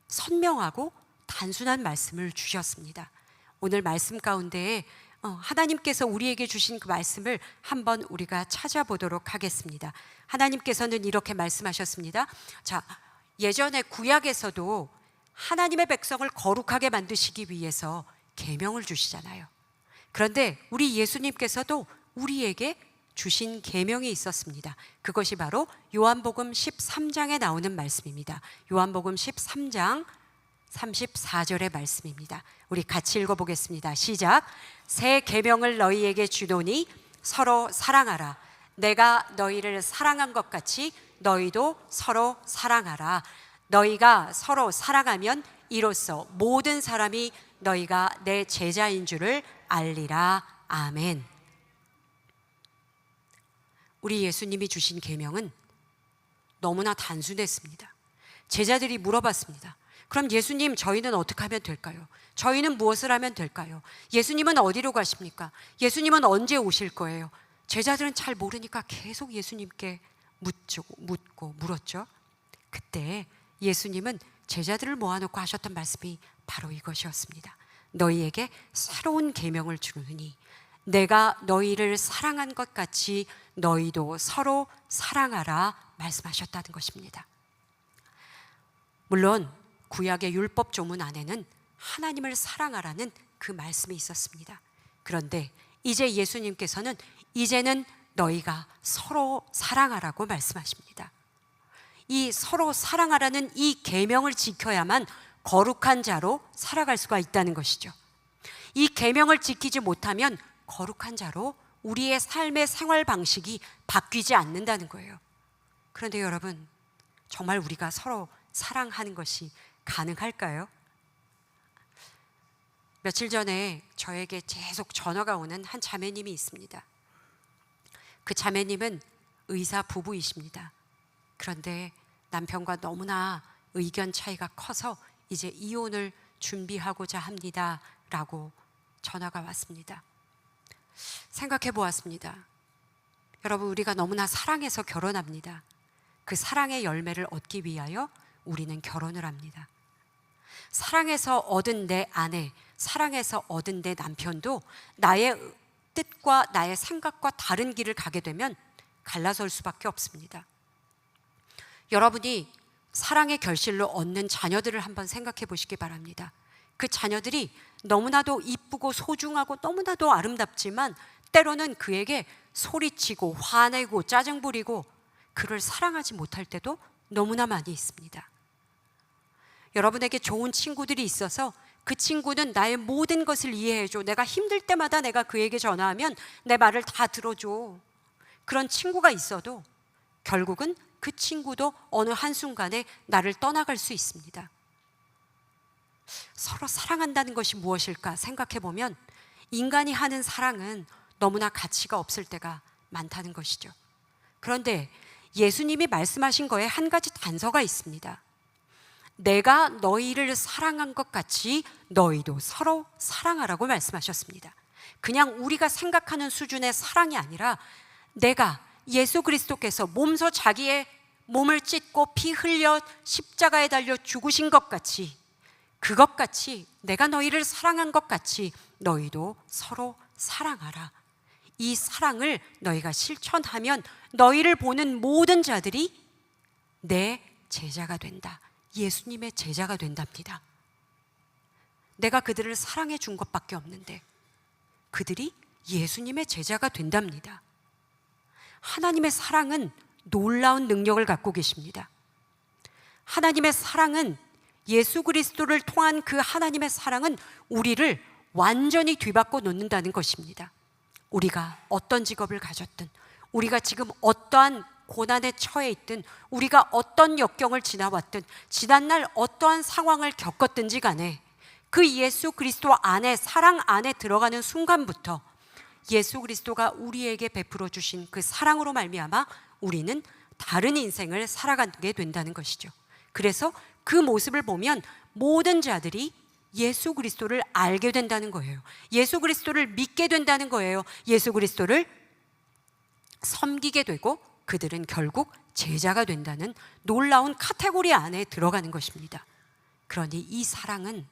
선명하고 단순한 말씀을 주셨습니다. 오늘 말씀 가운데에 하나님께서 우리에게 주신 그 말씀을 한번 우리가 찾아보도록 하겠습니다. 하나님께서는 이렇게 말씀하셨습니다. 자, 예전에 구약에서도 하나님의 백성을 거룩하게 만드시기 위해서 계명을 주시잖아요. 그런데 우리 예수님께서도 우리에게 주신 계명이 있었습니다. 그것이 바로 요한복음 13장에 나오는 말씀입니다. 요한복음 13장 34절의 말씀입니다. 우리 같이 읽어보겠습니다. 시작. 새 계명을 너희에게 주노니 서로 사랑하라. 내가 너희를 사랑한 것 같이 너희도 서로 사랑하라. 너희가 서로 사랑하면 이로써 모든 사람이 너희가 내 제자인 줄을 알리라. 아멘. 우리 예수님이 주신 계명은 너무나 단순했습니다. 제자들이 물어봤습니다. 그럼 예수님, 저희는 어떻게 하면 될까요? 저희는 무엇을 하면 될까요? 예수님은 어디로 가십니까? 예수님은 언제 오실 거예요? 제자들은 잘 모르니까 계속 예수님께 묻고 물었죠. 그때 예수님은 제자들을 모아놓고 하셨던 말씀이 바로 이것이었습니다. 너희에게 새로운 계명을 주노니 내가 너희를 사랑한 것 같이 너희도 서로 사랑하라 말씀하셨다는 것입니다. 물론 구약의 율법 조문 안에는 하나님을 사랑하라는 그 말씀이 있었습니다. 그런데 이제 예수님께서는 이제는 너희가 서로 사랑하라고 말씀하십니다. 이 서로 사랑하라는 이 계명을 지켜야만 거룩한 자로 살아갈 수가 있다는 것이죠. 이 계명을 지키지 못하면 거룩한 자로 우리의 삶의 생활 방식이 바뀌지 않는다는 거예요. 그런데 여러분, 정말 우리가 서로 사랑하는 것이 가능할까요? 며칠 전에 저에게 계속 전화가 오는 한 자매님이 있습니다. 그 자매님은 의사 부부이십니다. 그런데 남편과 너무나 의견 차이가 커서 이제 이혼을 준비하고자 합니다 라고 전화가 왔습니다. 생각해 보았습니다. 여러분, 우리가 너무나 사랑해서 결혼합니다. 그 사랑의 열매를 얻기 위하여 우리는 결혼을 합니다. 사랑해서 얻은 내 아내, 사랑해서 얻은 내 남편도 나의 뜻과 나의 생각과 다른 길을 가게 되면 갈라설 수밖에 없습니다. 여러분이 사랑의 결실로 얻는 자녀들을 한번 생각해 보시기 바랍니다. 그 자녀들이 너무나도 이쁘고 소중하고 너무나도 아름답지만 때로는 그에게 소리치고 화내고 짜증 부리고 그를 사랑하지 못할 때도 너무나 많이 있습니다. 여러분에게 좋은 친구들이 있어서 그 친구는 나의 모든 것을 이해해줘. 내가 힘들 때마다 내가 그에게 전화하면 내 말을 다 들어줘. 그런 친구가 있어도 결국은 그 친구도 어느 한순간에 나를 떠나갈 수 있습니다. 서로 사랑한다는 것이 무엇일까 생각해 보면 인간이 하는 사랑은 너무나 가치가 없을 때가 많다는 것이죠. 그런데 예수님이 말씀하신 거에 한 가지 단서가 있습니다. 내가 너희를 사랑한 것 같이 너희도 서로 사랑하라고 말씀하셨습니다. 그냥 우리가 생각하는 수준의 사랑이 아니라 내가 예수 그리스도께서 몸소 자기의 몸을 찢고 피 흘려 십자가에 달려 죽으신 것 같이, 그것 같이 내가 너희를 사랑한 것 같이 너희도 서로 사랑하라. 이 사랑을 너희가 실천하면 너희를 보는 모든 자들이 내 제자가 된다. 예수님의 제자가 된답니다. 내가 그들을 사랑해 준 것밖에 없는데 그들이 예수님의 제자가 된답니다. 하나님의 사랑은 놀라운 능력을 갖고 계십니다. 하나님의 사랑은, 예수 그리스도를 통한 그 하나님의 사랑은 우리를 완전히 뒤바꿔 놓는다는 것입니다. 우리가 어떤 직업을 가졌든, 우리가 지금 어떠한 고난에 처해 있든, 우리가 어떤 역경을 지나왔든, 지난날 어떠한 상황을 겪었든지 간에 그 예수 그리스도 안에, 사랑 안에 들어가는 순간부터 예수 그리스도가 우리에게 베풀어 주신 그 사랑으로 말미암아 우리는 다른 인생을 살아가게 된다는 것이죠. 그래서 그 모습을 보면 모든 자들이 예수 그리스도를 알게 된다는 거예요. 예수 그리스도를 믿게 된다는 거예요. 예수 그리스도를 섬기게 되고 그들은 결국 제자가 된다는 놀라운 카테고리 안에 들어가는 것입니다. 그러니 이 사랑은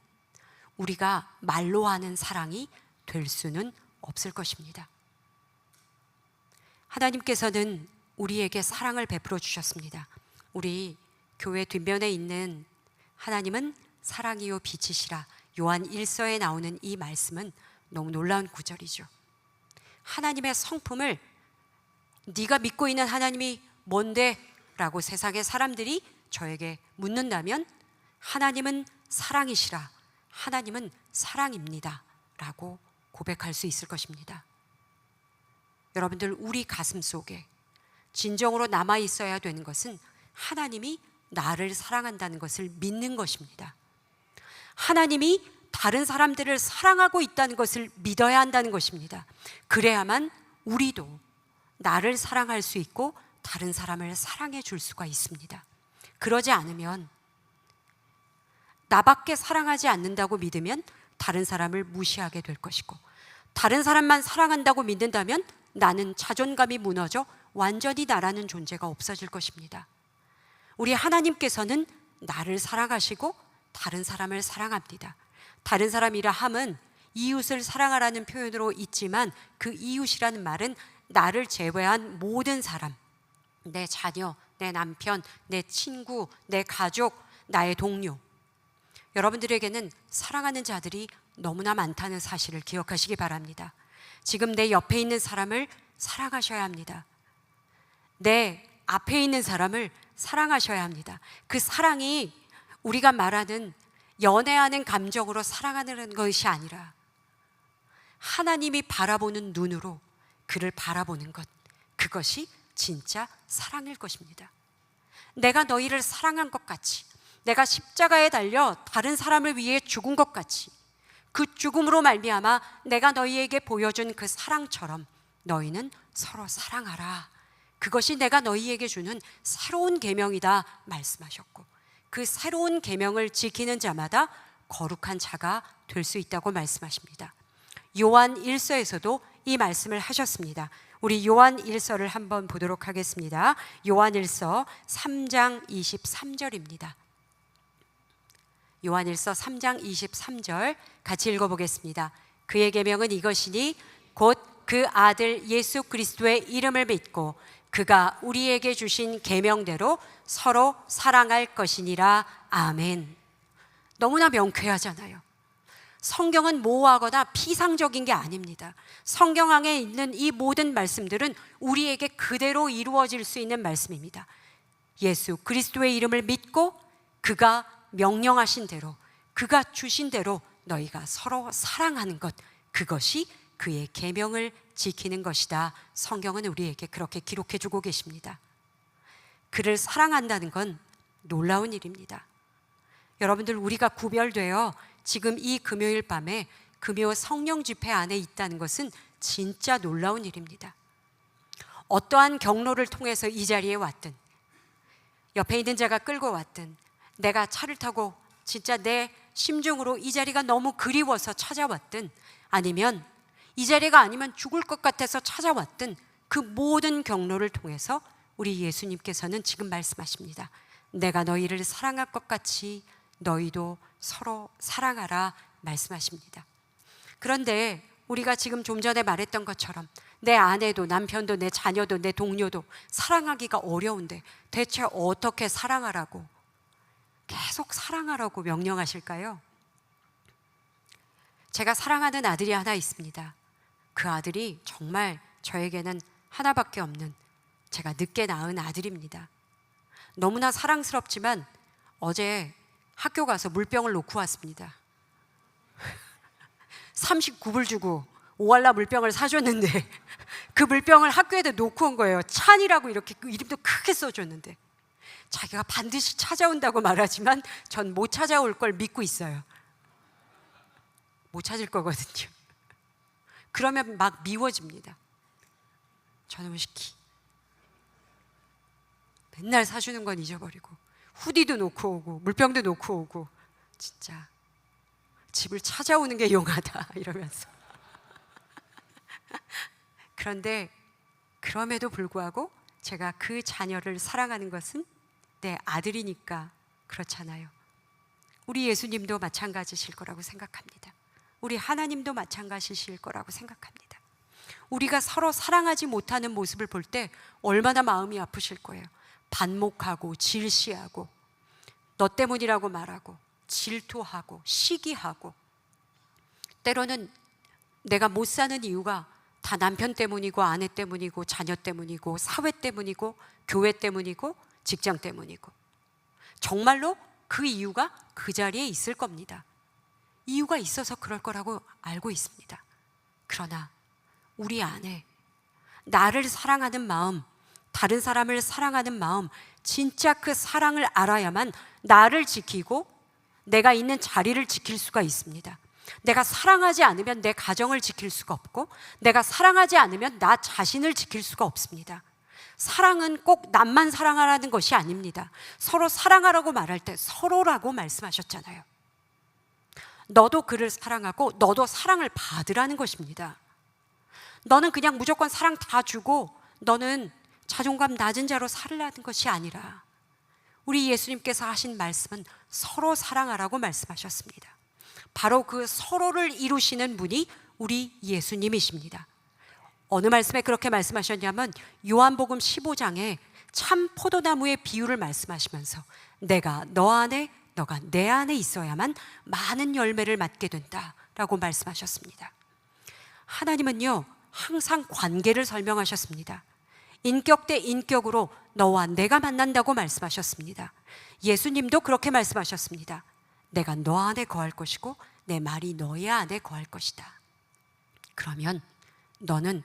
우리가 말로 하는 사랑이 될 수는 없을 것입니다. 하나님께서는 우리에게 사랑을 베풀어 주셨습니다. 우리 교회 뒷면에 있는 하나님은 사랑이요 빛이시라, 요한 1서에 나오는 이 말씀은 너무 놀라운 구절이죠. 하나님의 성품을 네가 믿고 있는 하나님이 뭔데? 라고 세상의 사람들이 저에게 묻는다면 하나님은 사랑이시라, 하나님은 사랑입니다 라고 고백할 수 있을 것입니다. 여러분들, 우리 가슴 속에 진정으로 남아 있어야 되는 것은 하나님이 나를 사랑한다는 것을 믿는 것입니다. 하나님이 다른 사람들을 사랑하고 있다는 것을 믿어야 한다는 것입니다. 그래야만 우리도 나를 사랑할 수 있고 다른 사람을 사랑해 줄 수가 있습니다. 그러지 않으면, 나밖에 사랑하지 않는다고 믿으면 다른 사람을 무시하게 될 것이고, 다른 사람만 사랑한다고 믿는다면 나는 자존감이 무너져 완전히 나라는 존재가 없어질 것입니다. 우리 하나님께서는 나를 사랑하시고 다른 사람을 사랑합니다. 다른 사람이라 함은 이웃을 사랑하라는 표현으로 있지만 그 이웃이라는 말은 나를 제외한 모든 사람, 내 자녀, 내 남편, 내 친구, 내 가족, 나의 동료, 여러분들에게는 사랑하는 자들이 너무나 많다는 사실을 기억하시기 바랍니다. 지금 내 옆에 있는 사람을 사랑하셔야 합니다. 내 앞에 있는 사람을 사랑하셔야 합니다. 그 사랑이 우리가 말하는 연애하는 감정으로 사랑하는 것이 아니라 하나님이 바라보는 눈으로 그를 바라보는 것, 그것이 진짜 사랑일 것입니다. 내가 너희를 사랑한 것 같이, 내가 십자가에 달려 다른 사람을 위해 죽은 것 같이, 그 죽음으로 말미암아 내가 너희에게 보여준 그 사랑처럼 너희는 서로 사랑하라. 그것이 내가 너희에게 주는 새로운 계명이다 말씀하셨고, 그 새로운 계명을 지키는 자마다 거룩한 자가 될 수 있다고 말씀하십니다. 요한 1서에서도 이 말씀을 하셨습니다. 우리 요한 1서를 한번 보도록 하겠습니다. 요한 1서 3장 23절입니다. 요한 1서 3장 23절 같이 읽어보겠습니다. 그의 계명은 이것이니 곧 그 아들 예수 그리스도의 이름을 믿고 그가 우리에게 주신 계명대로 서로 사랑할 것이니라. 아멘. 너무나 명쾌하잖아요. 성경은 모호하거나 피상적인 게 아닙니다. 성경 안에 있는 이 모든 말씀들은 우리에게 그대로 이루어질 수 있는 말씀입니다. 예수 그리스도의 이름을 믿고 그가 명령하신 대로, 그가 주신 대로 너희가 서로 사랑하는 것, 그것이 그의 계명을 지키는 것이다. 성경은 우리에게 그렇게 기록해 주고 계십니다. 그를 사랑한다는 건 놀라운 일입니다. 여러분들, 우리가 구별되어 지금 이 금요일 밤에 금요 성령 집회 안에 있다는 것은 진짜 놀라운 일입니다. 어떠한 경로를 통해서 이 자리에 왔든, 옆에 있는 자가 끌고 왔든, 내가 차를 타고 진짜 내 심중으로 이 자리가 너무 그리워서 찾아왔든, 아니면 이 자리가 아니면 죽을 것 같아서 찾아왔든, 그 모든 경로를 통해서 우리 예수님께서는 지금 말씀하십니다. 내가 너희를 사랑할 것 같이 너희도 서로 사랑하라 말씀하십니다. 그런데 우리가 지금 좀 전에 말했던 것처럼 내 아내도 남편도 내 자녀도 내 동료도 사랑하기가 어려운데 대체 어떻게 사랑하라고, 계속 사랑하라고 명령하실까요? 제가 사랑하는 아들이 하나 있습니다. 그 아들이 정말 저에게는 하나밖에 없는, 제가 늦게 낳은 아들입니다. 너무나 사랑스럽지만 어제 학교 가서 물병을 놓고 왔습니다. 39불 주고 오알라 물병을 사줬는데 그 물병을 학교에다 놓고 온 거예요. 찬이라고 이렇게 이름도 크게 써줬는데, 자기가 반드시 찾아온다고 말하지만 전 못 찾아올 걸 믿고 있어요. 못 찾을 거거든요. 그러면 막 미워집니다. 저놈의 시키. 맨날 사주는 건 잊어버리고 후디도 놓고 오고 물병도 놓고 오고, 진짜 집을 찾아오는 게 용하다 이러면서. 그런데 그럼에도 불구하고 제가 그 자녀를 사랑하는 것은 내 아들이니까 그렇잖아요. 우리 예수님도 마찬가지실 거라고 생각합니다. 우리 하나님도 마찬가지실 거라고 생각합니다. 우리가 서로 사랑하지 못하는 모습을 볼 때 얼마나 마음이 아프실 거예요. 반목하고 질시하고 너 때문이라고 말하고 질투하고 시기하고, 때로는 내가 못 사는 이유가 다 남편 때문이고 아내 때문이고 자녀 때문이고 사회 때문이고 교회 때문이고 직장 때문이고, 정말로 그 이유가 그 자리에 있을 겁니다. 이유가 있어서 그럴 거라고 알고 있습니다. 그러나 우리 안에 나를 사랑하는 마음, 다른 사람을 사랑하는 마음, 진짜 그 사랑을 알아야만 나를 지키고 내가 있는 자리를 지킬 수가 있습니다. 내가 사랑하지 않으면 내 가정을 지킬 수가 없고, 내가 사랑하지 않으면 나 자신을 지킬 수가 없습니다. 사랑은 꼭 남만 사랑하라는 것이 아닙니다. 서로 사랑하라고 말할 때 서로라고 말씀하셨잖아요. 너도 그를 사랑하고 너도 사랑을 받으라는 것입니다. 너는 그냥 무조건 사랑 다 주고 너는 자존감 낮은 자로 살으라는 것이 아니라, 우리 예수님께서 하신 말씀은 서로 사랑하라고 말씀하셨습니다. 바로 그 서로를 이루시는 분이 우리 예수님이십니다. 어느 말씀에 그렇게 말씀하셨냐면 요한복음 15장에 참 포도나무의 비유를 말씀하시면서 내가 너 안에 너가 내 안에 있어야만 많은 열매를 맺게 된다라고 말씀하셨습니다. 하나님은요 항상 관계를 설명하셨습니다. 인격 대 인격으로 너와 내가 만난다고 말씀하셨습니다. 예수님도 그렇게 말씀하셨습니다. 내가 너 안에 거할 것이고 내 말이 너의 안에 거할 것이다. 그러면 너는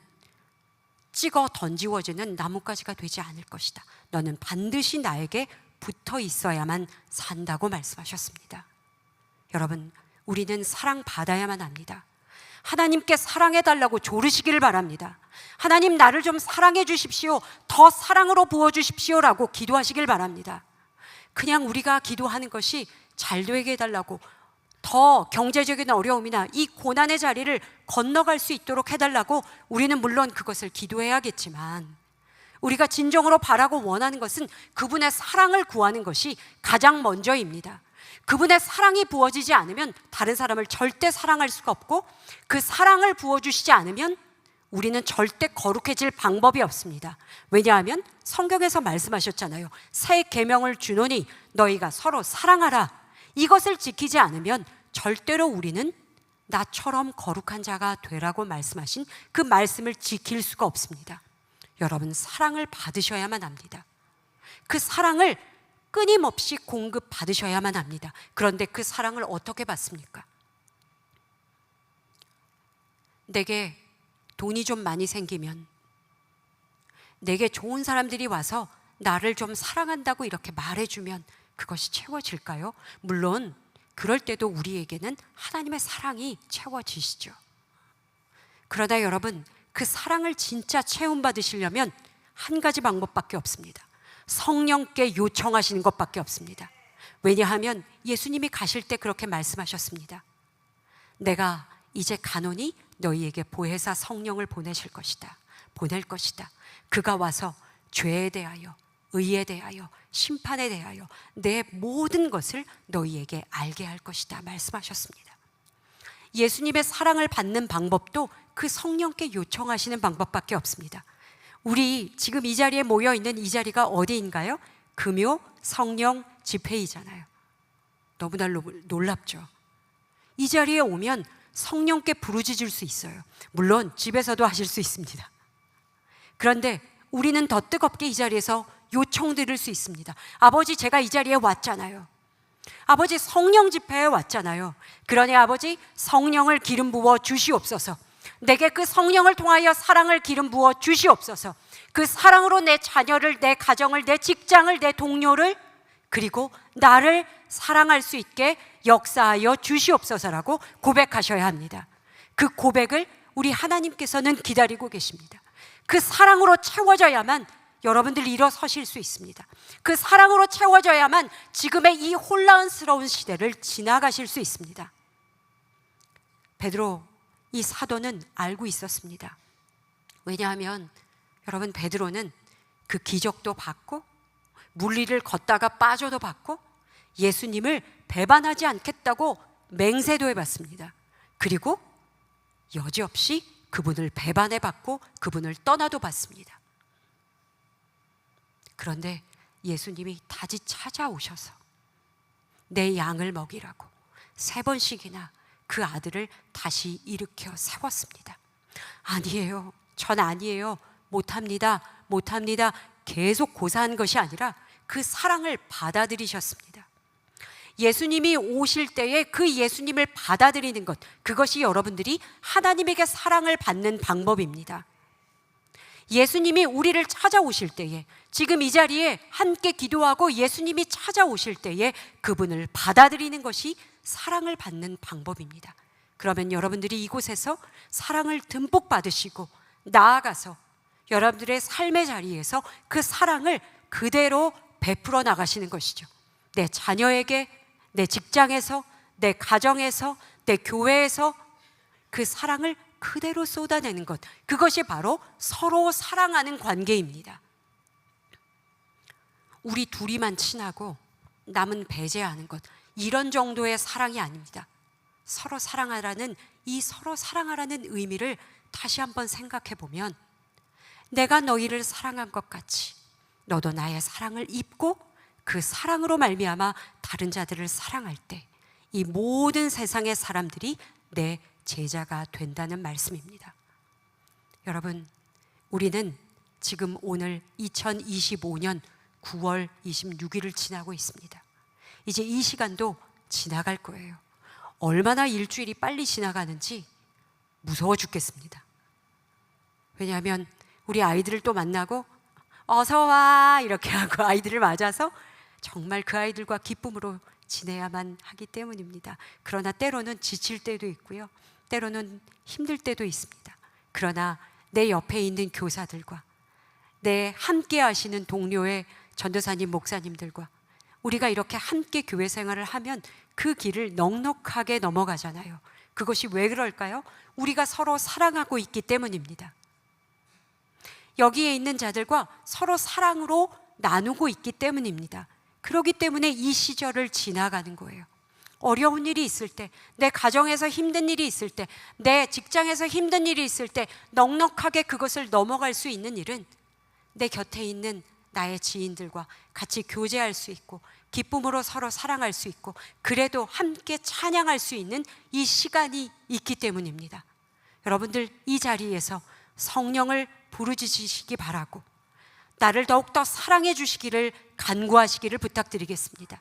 찍어 던지워지는 나뭇가지가 되지 않을 것이다. 너는 반드시 나에게 붙어 있어야만 산다고 말씀하셨습니다. 여러분, 우리는 사랑받아야만 합니다. 하나님께 사랑해달라고 조르시기를 바랍니다. 하나님, 나를 좀 사랑해 주십시오, 더 사랑으로 부어주십시오 라고 기도하시길 바랍니다. 그냥 우리가 기도하는 것이 잘 되게 해달라고, 더 경제적인 어려움이나 이 고난의 자리를 건너갈 수 있도록 해달라고 우리는 물론 그것을 기도해야겠지만, 우리가 진정으로 바라고 원하는 것은 그분의 사랑을 구하는 것이 가장 먼저입니다. 그분의 사랑이 부어지지 않으면 다른 사람을 절대 사랑할 수가 없고, 그 사랑을 부어주시지 않으면 우리는 절대 거룩해질 방법이 없습니다. 왜냐하면 성경에서 말씀하셨잖아요. 새 계명을 주노니 너희가 서로 사랑하라. 이것을 지키지 않으면 절대로 우리는 나처럼 거룩한 자가 되라고 말씀하신 그 말씀을 지킬 수가 없습니다. 여러분, 사랑을 받으셔야만 합니다. 그 사랑을 끊임없이 공급받으셔야만 합니다. 그런데 그 사랑을 어떻게 받습니까? 내게 돈이 좀 많이 생기면, 내게 좋은 사람들이 와서 나를 좀 사랑한다고 이렇게 말해주면 그것이 채워질까요? 물론 그럴 때도 우리에게는 하나님의 사랑이 채워지시죠. 그러나 여러분, 그 사랑을 진짜 체험받으시려면 한 가지 방법밖에 없습니다. 성령께 요청하시는 것밖에 없습니다. 왜냐하면 예수님이 가실 때 그렇게 말씀하셨습니다. 내가 이제 가노니 너희에게 보혜사 성령을 보내실 것이다. 보낼 것이다. 그가 와서 죄에 대하여, 의에 대하여, 심판에 대하여 내 모든 것을 너희에게 알게 할 것이다 말씀하셨습니다. 예수님의 사랑을 받는 방법도 그 성령께 요청하시는 방법밖에 없습니다. 우리 지금 이 자리에 모여 있는 이 자리가 어디인가요? 금요 성령 집회이잖아요. 너무나 놀랍죠. 이 자리에 오면 성령께 부르짖을 수 있어요. 물론 집에서도 하실 수 있습니다. 그런데 우리는 더 뜨겁게 이 자리에서 요청드릴 수 있습니다. 아버지, 제가 이 자리에 왔잖아요. 아버지, 성령 집회에 왔잖아요. 그러니 아버지, 성령을 기름 부어 주시옵소서. 내게 그 성령을 통하여 사랑을 기름 부어 주시옵소서. 그 사랑으로 내 자녀를, 내 가정을, 내 직장을, 내 동료를, 그리고 나를 사랑할 수 있게 역사하여 주시옵소서라고 고백하셔야 합니다. 그 고백을 우리 하나님께서는 기다리고 계십니다. 그 사랑으로 채워져야만 여러분들 일어서실 수 있습니다. 그 사랑으로 채워져야만 지금의 이 혼란스러운 시대를 지나가실 수 있습니다. 베드로, 이 사도는 알고 있었습니다. 왜냐하면 여러분, 베드로는 그 기적도 받고 물리를 걷다가 빠져도 받고 예수님을 배반하지 않겠다고 맹세도 해봤습니다. 그리고 여지없이 그분을 배반해 받고 그분을 떠나도 받습니다. 그런데 예수님이 다시 찾아오셔서 내 양을 먹이라고 3번씩이나 그 아들을 다시 일으켜 세웠습니다. 아니에요, 전 아니에요, 못합니다, 못합니다 계속 고사한 것이 아니라 그 사랑을 받아들이셨습니다. 예수님이 오실 때에 그 예수님을 받아들이는 것, 그것이 여러분들이 하나님에게 사랑을 받는 방법입니다. 예수님이 우리를 찾아오실 때에, 지금 이 자리에 함께 기도하고 예수님이 찾아오실 때에 그분을 받아들이는 것이 사랑을 받는 방법입니다. 그러면 여러분들이 이곳에서 사랑을 듬뿍 받으시고 나아가서 여러분들의 삶의 자리에서 그 사랑을 그대로 베풀어 나가시는 것이죠. 내 자녀에게, 내 직장에서, 내 가정에서, 내 교회에서 그 사랑을 그대로 쏟아내는 것, 그것이 바로 서로 사랑하는 관계입니다. 우리 둘이만 친하고 남은 배제하는 것, 이런 정도의 사랑이 아닙니다. 서로 사랑하라는, 이 서로 사랑하라는 의미를 다시 한번 생각해 보면, 내가 너희를 사랑한 것 같이 너도 나의 사랑을 입고 그 사랑으로 말미암아 다른 자들을 사랑할 때 이 모든 세상의 사람들이 내 제자가 된다는 말씀입니다. 여러분, 우리는 지금 오늘 2025년 9월 26일을 지나고 있습니다. 이제 이 시간도 지나갈 거예요. 얼마나 일주일이 빨리 지나가는지 무서워 죽겠습니다. 왜냐하면 우리 아이들을 또 만나고 어서 와 이렇게 하고 아이들을 맞아서 정말 그 아이들과 기쁨으로 지내야만 하기 때문입니다. 그러나 때로는 지칠 때도 있고요, 때로는 힘들 때도 있습니다. 그러나 내 옆에 있는 교사들과 내 함께 하시는 동료의 전도사님, 목사님들과 우리가 이렇게 함께 교회 생활을 하면 그 길을 넉넉하게 넘어가잖아요. 그것이 왜 그럴까요? 우리가 서로 사랑하고 있기 때문입니다. 여기에 있는 자들과 서로 사랑으로 나누고 있기 때문입니다. 그렇기 때문에 이 시절을 지나가는 거예요. 어려운 일이 있을 때, 내 가정에서 힘든 일이 있을 때, 내 직장에서 힘든 일이 있을 때 넉넉하게 그것을 넘어갈 수 있는 일은 내 곁에 있는 나의 지인들과 같이 교제할 수 있고 기쁨으로 서로 사랑할 수 있고 그래도 함께 찬양할 수 있는 이 시간이 있기 때문입니다. 여러분들 이 자리에서 성령을 부르짖으시기 바라고 나를 더욱더 사랑해 주시기를 간구하시기를 부탁드리겠습니다.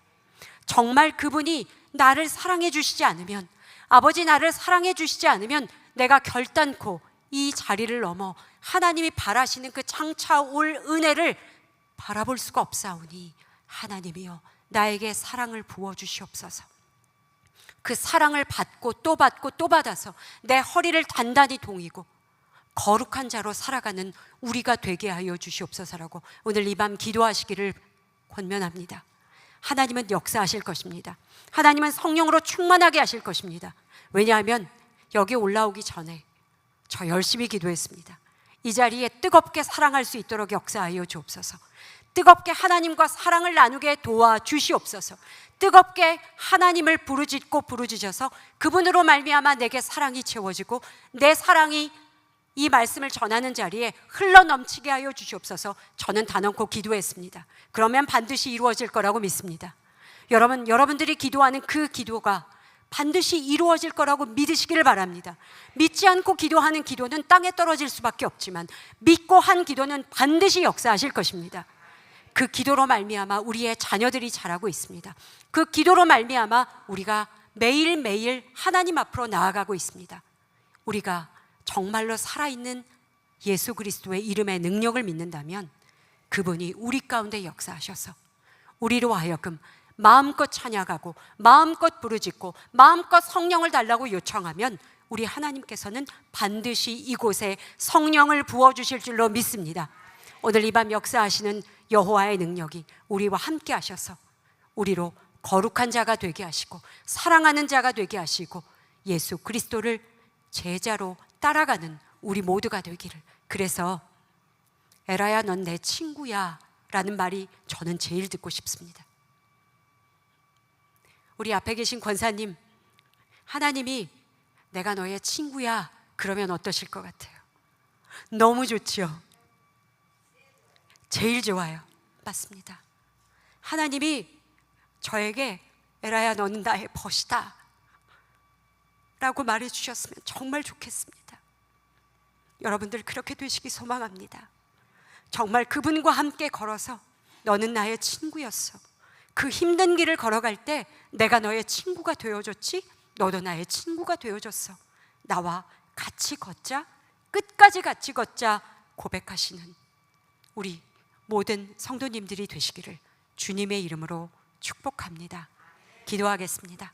정말 그분이 나를 사랑해 주시지 않으면, 아버지 나를 사랑해 주시지 않으면 내가 결단코 이 자리를 넘어 하나님이 바라시는 그 장차 올 은혜를 바라볼 수가 없사오니 하나님이여 나에게 사랑을 부어주시옵소서. 그 사랑을 받고 또 받고 또 받아서 내 허리를 단단히 동이고 거룩한 자로 살아가는 우리가 되게 하여 주시옵소서라고 오늘 이 밤 기도하시기를 권면합니다. 하나님은 역사하실 것입니다. 하나님은 성령으로 충만하게 하실 것입니다. 왜냐하면 여기 올라오기 전에 저 열심히 기도했습니다. 이 자리에 뜨겁게 사랑할 수 있도록 역사하여 주옵소서. 뜨겁게 하나님과 사랑을 나누게 도와주시옵소서. 뜨겁게 하나님을 부르짖어서 그분으로 말미암아 내게 사랑이 채워지고 내 사랑이 이 말씀을 전하는 자리에 흘러넘치게 하여 주시옵소서. 저는 단언코 기도했습니다. 그러면 반드시 이루어질 거라고 믿습니다. 여러분들이 기도하는 그 기도가 반드시 이루어질 거라고 믿으시기를 바랍니다. 믿지 않고 기도하는 기도는 땅에 떨어질 수밖에 없지만 믿고 한 기도는 반드시 역사하실 것입니다. 그 기도로 말미암아 우리의 자녀들이 자라고 있습니다. 그 기도로 말미암아 우리가 매일매일 하나님 앞으로 나아가고 있습니다. 우리가 정말로 살아있는 예수 그리스도의 이름의 능력을 믿는다면 그분이 우리 가운데 역사하셔서 우리로 하여금 마음껏 찬양하고 마음껏 부르짖고 마음껏 성령을 달라고 요청하면 우리 하나님께서는 반드시 이곳에 성령을 부어주실 줄로 믿습니다. 오늘 이 밤 역사하시는 여호와의 능력이 우리와 함께 하셔서 우리로 거룩한 자가 되게 하시고 사랑하는 자가 되게 하시고 예수 그리스도를 제자로 따라가는 우리 모두가 되기를. 그래서 에라야 넌 내 친구야 라는 말이 저는 제일 듣고 싶습니다. 우리 앞에 계신 권사님, 하나님이 내가 너의 친구야 그러면 어떠실 것 같아요? 너무 좋지요. 제일 좋아요. 맞습니다. 하나님이 저에게 에라야 너는 나의 벗이다 라고 말해 주셨으면 정말 좋겠습니다. 여러분들 그렇게 되시기 소망합니다. 정말 그분과 함께 걸어서 너는 나의 친구였어. 그 힘든 길을 걸어갈 때 내가 너의 친구가 되어줬지, 너도 나의 친구가 되어줬어. 나와 같이 걷자, 끝까지 같이 걷자 고백하시는 우리 모든 성도님들이 되시기를 주님의 이름으로 축복합니다. 기도하겠습니다.